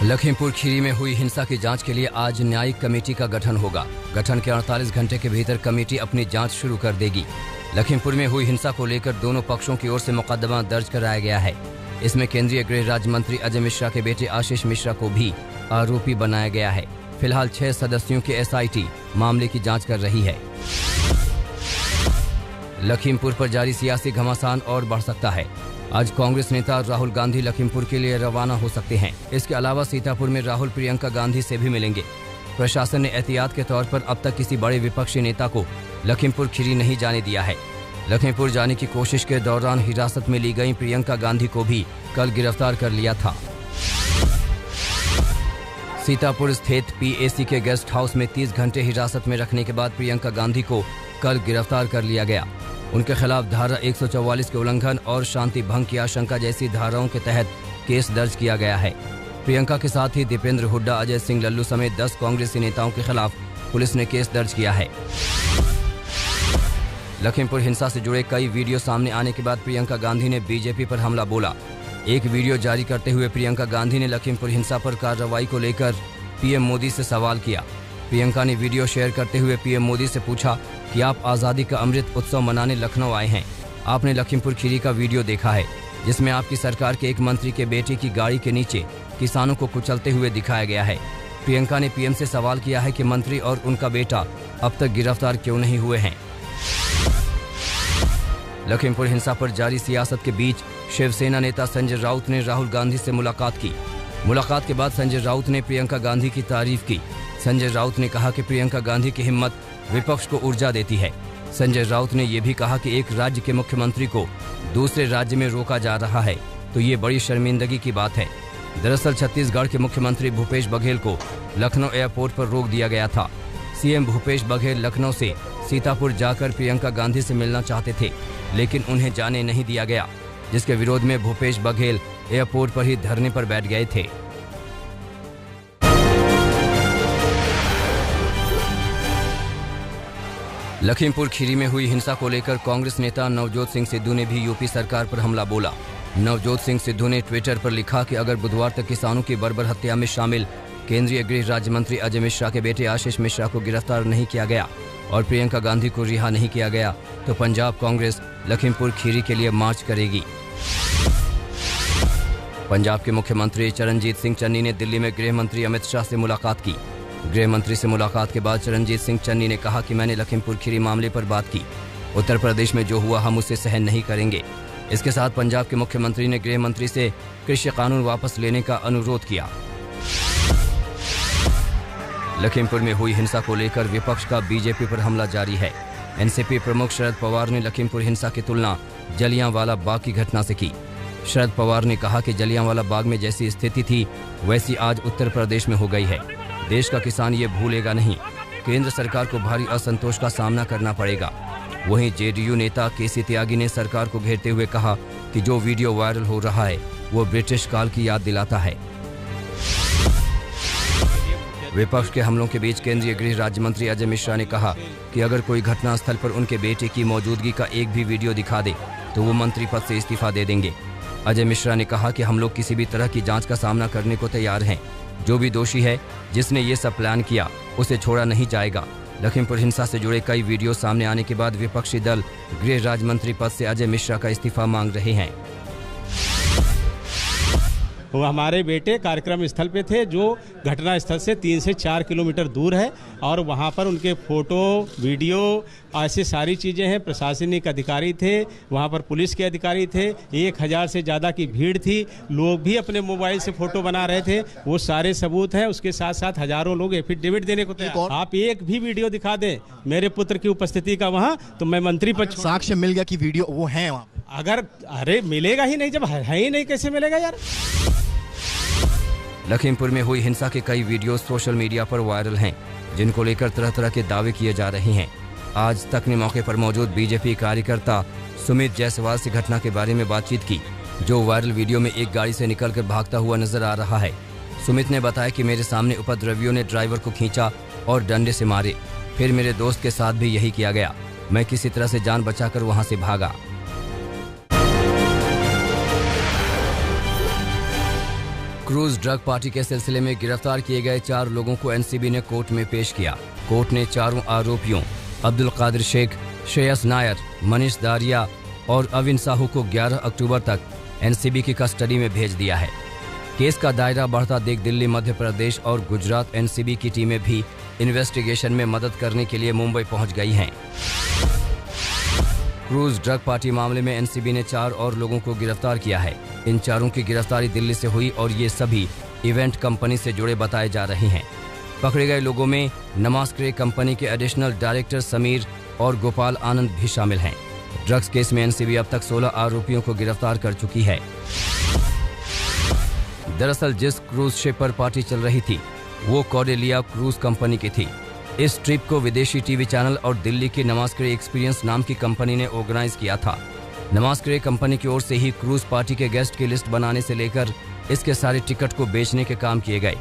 लखीमपुर खीरी में हुई हिंसा की जांच के लिए आज न्यायिक कमेटी का गठन होगा। गठन के 48 घंटे के भीतर कमेटी अपनी जांच शुरू कर देगी। लखीमपुर में हुई हिंसा को लेकर दोनों पक्षों की ओर से मुकदमा दर्ज कराया गया है। इसमें केंद्रीय गृह राज्य मंत्री अजय मिश्रा के बेटे आशीष मिश्रा को भी आरोपी बनाया गया है। फिलहाल 6 सदस्यों की SIT मामले की जाँच कर रही है। लखीमपुर पर जारी सियासी घमासान और बढ़ सकता है। आज कांग्रेस नेता राहुल गांधी लखीमपुर के लिए रवाना हो सकते हैं। इसके अलावा सीतापुर में राहुल प्रियंका गांधी से भी मिलेंगे। प्रशासन ने एहतियात के तौर पर अब तक किसी बड़े विपक्षी नेता को लखीमपुर खीरी नहीं जाने दिया है। लखीमपुर जाने की कोशिश के दौरान हिरासत में ली गई प्रियंका गांधी को भी कल गिरफ्तार कर लिया था। सीतापुर स्थित PAC के गेस्ट हाउस में 30 घंटे हिरासत में रखने के बाद प्रियंका गांधी को कल गिरफ्तार कर लिया गया। उनके खिलाफ धारा 144 के उल्लंघन और शांति भंग की आशंका जैसी धाराओं के तहत केस दर्ज किया गया है। प्रियंका के साथ ही दीपेंद्र हुड्डा, अजय सिंह लल्लू समेत 10 कांग्रेसी नेताओं के खिलाफ पुलिस ने केस दर्ज किया है। लखीमपुर हिंसा से जुड़े कई वीडियो सामने आने के बाद प्रियंका गांधी ने बीजेपी पर हमला बोला। एक वीडियो जारी करते हुए प्रियंका गांधी ने लखीमपुर हिंसा पर कार्रवाई को लेकर PM मोदी से सवाल किया। प्रियंका ने वीडियो शेयर करते हुए PM मोदी से पूछा कि आप आज़ादी का अमृत उत्सव मनाने लखनऊ आए हैं। आपने लखीमपुर खीरी का वीडियो देखा है जिसमें आपकी सरकार के एक मंत्री के बेटे की गाड़ी के नीचे किसानों को कुचलते हुए दिखाया गया है। प्रियंका ने PM से सवाल किया है कि मंत्री और उनका बेटा अब तक गिरफ्तार क्यों नहीं हुए हैं। लखीमपुर हिंसा पर जारी सियासत के बीच शिवसेना नेता संजय राउत ने राहुल गांधी से मुलाकात की। मुलाकात के बाद संजय राउत ने प्रियंका गांधी की तारीफ की। संजय राउत ने कहा कि प्रियंका गांधी की हिम्मत विपक्ष को ऊर्जा देती है। संजय राउत ने यह भी कहा कि एक राज्य के मुख्यमंत्री को दूसरे राज्य में रोका जा रहा है तो ये बड़ी शर्मिंदगी की बात है। दरअसल छत्तीसगढ़ के मुख्यमंत्री भूपेश बघेल को लखनऊ एयरपोर्ट पर रोक दिया गया था। CM भूपेश बघेल लखनऊ से सीतापुर जाकर प्रियंका गांधी से मिलना चाहते थे, लेकिन उन्हें जाने नहीं दिया गया, जिसके विरोध में भूपेश बघेल एयरपोर्ट पर ही धरने पर बैठ गए थे। लखीमपुर खीरी में हुई हिंसा को लेकर कांग्रेस नेता नवजोत सिंह सिद्धू ने भी यूपी सरकार पर हमला बोला। नवजोत सिंह सिद्धू ने ट्विटर पर लिखा कि अगर बुधवार तक किसानों की बर्बर हत्या में शामिल केंद्रीय गृह राज्य मंत्री अजय मिश्रा के बेटे आशीष मिश्रा को गिरफ्तार नहीं किया गया और प्रियंका गांधी को रिहा नहीं किया गया तो पंजाब कांग्रेस लखीमपुर खीरी के लिए मार्च करेगी। पंजाब के मुख्यमंत्री चरणजीत सिंह चन्नी ने दिल्ली में गृह मंत्री अमित शाह से मुलाकात की। गृह मंत्री से मुलाकात के बाद चरणजीत सिंह चन्नी ने कहा कि मैंने लखीमपुर खीरी मामले पर बात की। उत्तर प्रदेश में जो हुआ हम उसे सहन नहीं करेंगे। इसके साथ पंजाब के मुख्यमंत्री ने गृह मंत्री से कृषि कानून वापस लेने का अनुरोध किया। लखीमपुर में हुई हिंसा को लेकर विपक्ष का बीजेपी पर हमला जारी है। NCP प्रमुख शरद पवार ने लखीमपुर हिंसा की तुलना जलियांवाला बाग की घटना से की। शरद पवार ने कहा कि जलियांवाला बाग में जैसी स्थिति थी वैसी आज उत्तर प्रदेश में हो गई है। देश का किसान ये भूलेगा नहीं। केंद्र सरकार को भारी असंतोष का सामना करना पड़ेगा। वहीं JDU नेता KC त्यागी ने सरकार को घेरते हुए कहा कि जो वीडियो वायरल हो रहा है वो ब्रिटिश काल की याद दिलाता है। विपक्ष के हमलों के बीच केंद्रीय गृह राज्य मंत्री अजय मिश्रा ने कहा कि अगर कोई घटनास्थल पर उनके बेटे की मौजूदगी का एक भी वीडियो दिखा दे तो वो मंत्री पद से इस्तीफा दे देंगे। अजय मिश्रा ने कहा कि हम लोग किसी भी तरह की जांच का सामना करने को तैयार हैं। जो भी दोषी है जिसने ये सब प्लान किया उसे छोड़ा नहीं जाएगा। लखीमपुर हिंसा से जुड़े कई वीडियो सामने आने के बाद विपक्षी दल गृह राज्य मंत्री पद से अजय मिश्रा का इस्तीफा मांग रहे हैं। वो हमारे बेटे कार्यक्रम स्थल पे थे जो घटना स्थल से 3 से 4 किलोमीटर दूर है और वहाँ पर उनके फोटो वीडियो ऐसी सारी चीज़ें हैं। प्रशासनिक अधिकारी थे, वहाँ पर पुलिस के अधिकारी थे, 1000 से ज़्यादा की भीड़ थी। लोग भी अपने मोबाइल से फोटो बना रहे थे। वो सारे सबूत हैं। उसके साथ साथ हजारों लोग एफिडेविट देने को तैयार। आप एक भी वीडियो दिखा दें मेरे पुत्र की उपस्थिति का वहाँ तो मैं मंत्री पद। साक्ष्य मिल गया कि वीडियो वो है वहाँ। अगर अरे मिलेगा ही नहीं, जब है ही नहीं कैसे मिलेगा यार। लखीमपुर में हुई हिंसा के कई वीडियो सोशल मीडिया पर वायरल हैं, जिनको लेकर तरह तरह के दावे किए जा रहे हैं। आज तक ने मौके पर मौजूद बीजेपी कार्यकर्ता सुमित जायसवाल से घटना के बारे में बातचीत की, जो वायरल वीडियो में एक गाड़ी से निकलकर भागता हुआ नजर आ रहा है। सुमित ने बताया कि मेरे सामने उपद्रवियों ने ड्राइवर को खींचा और डंडे से मारे। फिर मेरे दोस्त के साथ भी यही किया गया। मैं किसी तरह से जान बचाकर वहां से भागा। क्रूज ड्रग पार्टी के सिलसिले में गिरफ्तार किए गए 4 लोगों को एनसीबी ने कोर्ट में पेश किया। कोर्ट ने चारों आरोपियों अब्दुल कादिर शेख, श्रेयस नायर, मनीष दारिया और अविन साहू को 11 अक्टूबर तक एनसीबी की कस्टडी में भेज दिया है। केस का दायरा बढ़ता देख दिल्ली, मध्य प्रदेश और गुजरात एनसीबी की टीमें भी इन्वेस्टिगेशन में मदद करने के लिए मुंबई पहुंच गई हैं। क्रूज ड्रग पार्टी मामले में एनसीबी ने 4 और लोगों को गिरफ्तार किया है। इन चारों की गिरफ्तारी दिल्ली से हुई और ये सभी इवेंट कंपनी से जुड़े बताए जा रहे हैं। पकड़े गए लोगों में नमास्क्रे कंपनी के एडिशनल डायरेक्टर समीर और गोपाल आनंद भी शामिल हैं। ड्रग्स केस में एनसीबी अब तक 16 आरोपियों को गिरफ्तार कर चुकी है। दरअसल जिस क्रूज शिप पर पार्टी चल रही थी वो कॉर्डेलिया क्रूज कंपनी की थी। इस ट्रिप को विदेशी टीवी चैनल और दिल्ली की नमास्क्रे एक्सपीरियंस नाम की कंपनी ने ऑर्गेनाइज किया था। नमास्क्रे कंपनी की ओर से ही क्रूज पार्टी के गेस्ट की लिस्ट बनाने से लेकर इसके सारे टिकट को बेचने के काम किए गए।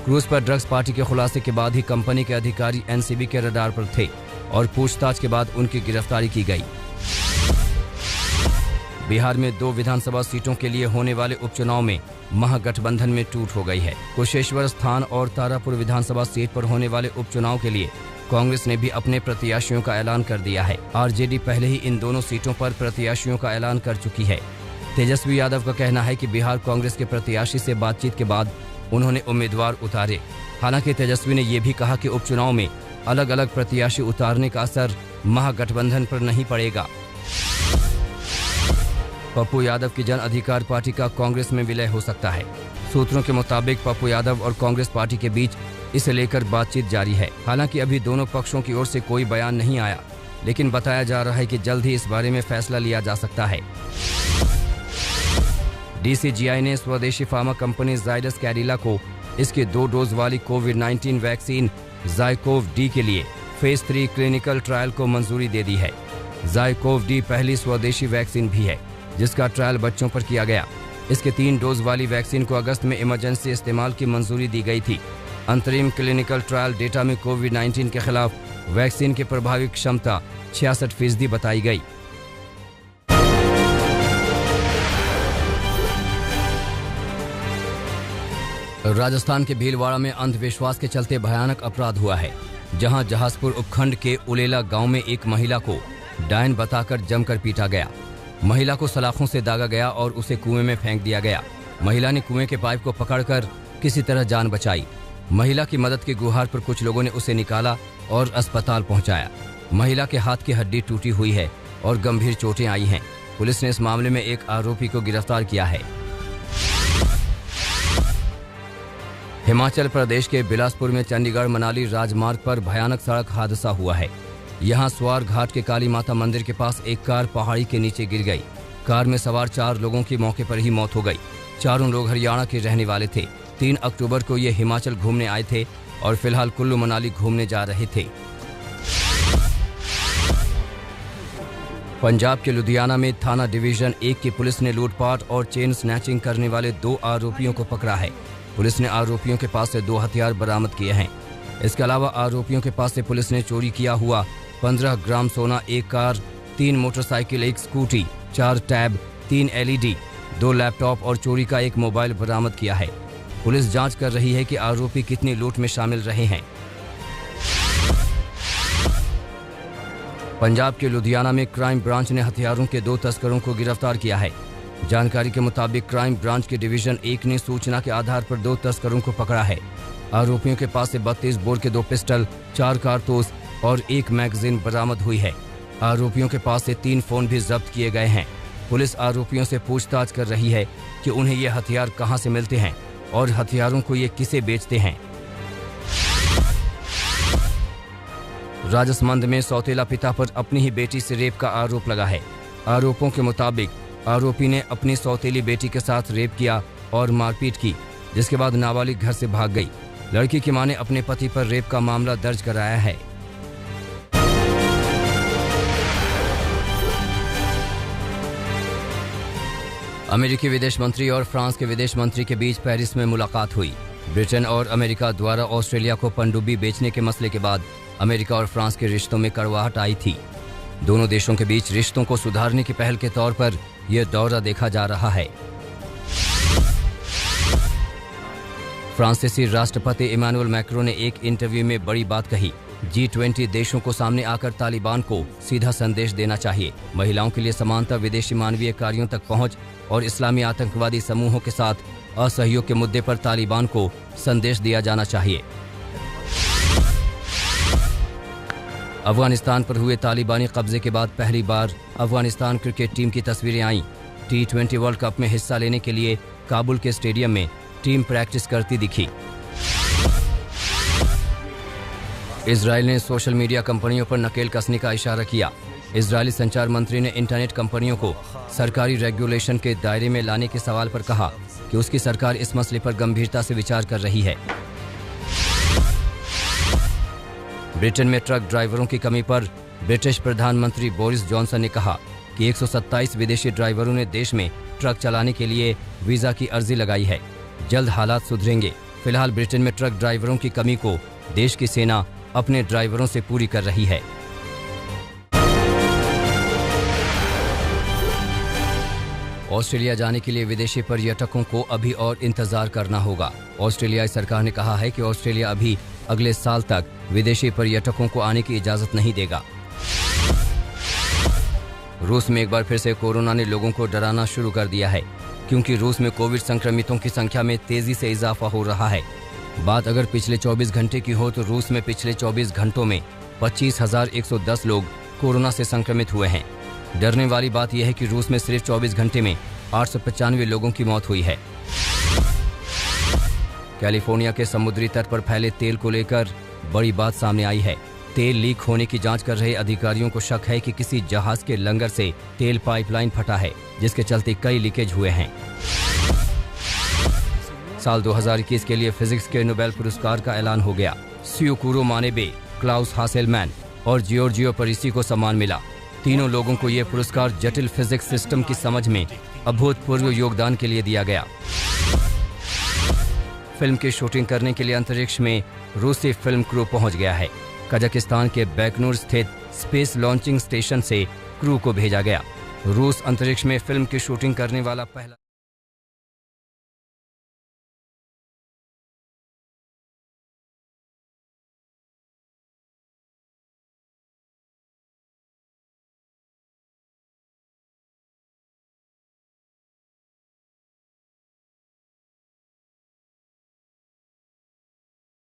क्रूज पर ड्रग्स पार्टी के खुलासे के बाद ही कंपनी के अधिकारी एनसीबी के रडार पर थे और पूछताछ के बाद उनकी गिरफ्तारी की गई। बिहार में 2 विधानसभा सीटों के लिए होने वाले उपचुनाव में महागठबंधन में टूट हो गई है। कुशेश्वर स्थान और तारापुर विधानसभा सीट पर होने वाले उपचुनाव के लिए कांग्रेस ने भी अपने प्रत्याशियों का ऐलान कर दिया है। आरजेडी पहले ही इन दोनों सीटों पर प्रत्याशियों का ऐलान कर चुकी है। तेजस्वी यादव का कहना है कि बिहार कांग्रेस के प्रत्याशी से बातचीत के बाद उन्होंने उम्मीदवार उतारे। हालांकि तेजस्वी ने यह भी कहा कि उपचुनाव में अलग अलग प्रत्याशी उतारने का असर महागठबंधन पर नहीं पड़ेगा। पप्पू यादव की जन अधिकार पार्टी का कांग्रेस में विलय हो सकता है। सूत्रों के मुताबिक पप्पू यादव और कांग्रेस पार्टी के बीच इसे लेकर बातचीत जारी है। हालांकि अभी दोनों पक्षों की ओर से कोई बयान नहीं आया, लेकिन बताया जा रहा है कि जल्द ही इस बारे में फैसला लिया जा सकता है। डीसीजीआई ने स्वदेशी फार्मा कंपनी जायडस कैडिला को इसके 2 डोज वाली कोविड-19 वैक्सीन ज़ाइकोव-डी के लिए फेज 3 क्लिनिकल ट्रायल को मंजूरी दे दी है। ज़ाइकोव-डी पहली स्वदेशी वैक्सीन भी है जिसका ट्रायल बच्चों पर किया गया। इसके 3 डोज वाली वैक्सीन को अगस्त में इमरजेंसी इस्तेमाल की मंजूरी दी गई थी। अंतरिम क्लिनिकल ट्रायल डेटा में कोविड-19 के खिलाफ वैक्सीन की प्रभावी क्षमता 66% बताई गई। राजस्थान के भीलवाड़ा में अंधविश्वास के चलते भयानक अपराध हुआ है, जहां जहाजपुर उपखंड के उलेला गांव में एक महिला को डायन बताकर जमकर पीटा गया। महिला को सलाखों से दागा गया और उसे कुएं में फेंक दिया गया। महिला ने कुएं के पाइप को पकड़कर किसी तरह जान बचाई। महिला की मदद की गुहार पर कुछ लोगों ने उसे निकाला और अस्पताल पहुंचाया। महिला के हाथ की हड्डी टूटी हुई है और गंभीर चोटें आई हैं। पुलिस ने इस मामले में एक आरोपी को गिरफ्तार किया है। हिमाचल प्रदेश के बिलासपुर में चंडीगढ़ मनाली राजमार्ग पर भयानक सड़क हादसा हुआ है। यहां स्वार घाट के काली माता मंदिर के पास एक कार पहाड़ी के नीचे गिर गई। कार में सवार 4 लोगों की मौके पर ही मौत हो गई। चारों लोग हरियाणा के रहने वाले थे। 3 अक्टूबर को ये हिमाचल घूमने आए थे और फिलहाल कुल्लू मनाली घूमने जा रहे थे। पंजाब के लुधियाना में थाना डिवीजन 1 की पुलिस ने लूटपाट और चेन स्नैचिंग करने वाले 2 आरोपियों को पकड़ा है। पुलिस ने आरोपियों के पास से 2 हथियार बरामद किए हैं। इसके अलावा आरोपियों के पास से पुलिस ने चोरी किया हुआ 15 ग्राम सोना, 1 car, 3 motorcycle, 1 scooty, 4 tab, 3 LED, 2 laptop और चोरी का 1 मोबाइल बरामद किया है। पुलिस जांच कर रही है कि आरोपी कितनी लूट में शामिल रहे हैं। पंजाब के लुधियाना में क्राइम ब्रांच ने हथियारों के 2 तस्करों को गिरफ्तार किया है। जानकारी के मुताबिक क्राइम ब्रांच के डिवीजन 1 ने सूचना के आधार पर 2 तस्करों को पकड़ा है। आरोपियों के पास से 32 बोर के 2 पिस्टल, 4 कारतूस और 1 मैगजीन बरामद हुई है। आरोपियों के पास से 3 फोन भी जब्त किए गए हैं। पुलिस आरोपियों से पूछताछ कर रही है कि उन्हें ये हथियार कहां से मिलते हैं और हथियारों को ये किसे बेचते हैं। राजसमंद में सौतेला पिता पर अपनी ही बेटी से रेप का आरोप लगा है। आरोपों के मुताबिक आरोपी ने अपनी सौतेली बेटी के साथ रेप किया और मारपीट की, जिसके बाद नाबालिग घर से भाग गई। लड़की की मां ने अपने पति पर रेप का मामला दर्ज कराया है। अमेरिकी विदेश मंत्री और फ्रांस के विदेश मंत्री के बीच पेरिस में मुलाकात हुई। ब्रिटेन और अमेरिका द्वारा ऑस्ट्रेलिया को पनडुब्बी बेचने के मसले के बाद अमेरिका और फ्रांस के रिश्तों में कड़वाहट आई थी। दोनों देशों के बीच रिश्तों को सुधारने की पहल के तौर पर यह दौरा देखा जा रहा है। फ्रांसीसी राष्ट्रपति इमानुएल मैक्रों ने एक इंटरव्यू में बड़ी बात कही। G20 देशों को सामने आकर तालिबान को सीधा संदेश देना चाहिए। महिलाओं के लिए समानता, विदेशी मानवीय कार्यों तक पहुंच और इस्लामी आतंकवादी समूहों के साथ असहयोग के मुद्दे पर तालिबान को संदेश दिया जाना चाहिए। अफगानिस्तान पर हुए तालिबानी कब्जे के बाद पहली बार अफगानिस्तान क्रिकेट टीम की तस्वीरें आईं। T20 वर्ल्ड कप में हिस्सा लेने के लिए काबुल के स्टेडियम में टीम प्रैक्टिस करती दिखी। इजराइल ने सोशल मीडिया कंपनियों पर नकेल कसने का इशारा किया। इजरायली संचार मंत्री ने इंटरनेट कंपनियों को सरकारी रेगुलेशन के दायरे में लाने के सवाल पर कहा कि उसकी सरकार इस मसले पर गंभीरता से विचार कर रही है। ब्रिटेन में ट्रक ड्राइवरों की कमी पर ब्रिटिश प्रधानमंत्री बोरिस जॉनसन ने कहा कि 127 विदेशी ड्राइवरों ने देश में ट्रक चलाने के लिए वीजा की अर्जी लगाई है। जल्द हालात सुधरेंगे। फिलहाल ब्रिटेन में ट्रक ड्राइवरों की कमी को देश की सेना अपने ड्राइवरों से पूरी कर रही है। ऑस्ट्रेलिया जाने के लिए विदेशी पर्यटकों को अभी और इंतजार करना होगा। ऑस्ट्रेलियाई सरकार ने कहा है कि ऑस्ट्रेलिया अभी अगले साल तक विदेशी पर्यटकों को आने की इजाजत नहीं देगा। रूस में एक बार फिर से कोरोना ने लोगों को डराना शुरू कर दिया है, क्योंकि रूस में कोविड संक्रमितों की संख्या में तेजी से इजाफा हो रहा है। बात अगर पिछले 24 घंटे की हो तो रूस में पिछले 24 घंटों में 25,110 लोग कोरोना से संक्रमित हुए हैं। डरने वाली बात यह है कि रूस में सिर्फ 24 घंटे में 895 लोगों की मौत हुई है। कैलिफोर्निया के समुद्री तट पर फैले तेल को लेकर बड़ी बात सामने आई है। तेल लीक होने की जांच कर रहे अधिकारियों को शक है कि किसी जहाज के लंगर से तेल पाइपलाइन फटा है, जिसके चलते कई लीकेज हुए हैं। साल 2021 के लिए फिजिक्स के नोबेल पुरस्कार का ऐलान हो गया। स्यूकुरो मानेबे, क्लाउस हासेलमैन और जियोर्जियो परिसी को सम्मान मिला। तीनों लोगों को यह पुरस्कार जटिल फिजिक्स सिस्टम की समझ में अभूतपूर्व योगदान के लिए दिया गया। फिल्म की शूटिंग करने के लिए अंतरिक्ष में रूसी फिल्म क्रू पहुंच गया है। कजाकिस्तान के बैकनूर स्थित स्पेस लॉन्चिंग स्टेशन से क्रू को भेजा गया। रूस अंतरिक्ष में फिल्म की शूटिंग करने वाला पहला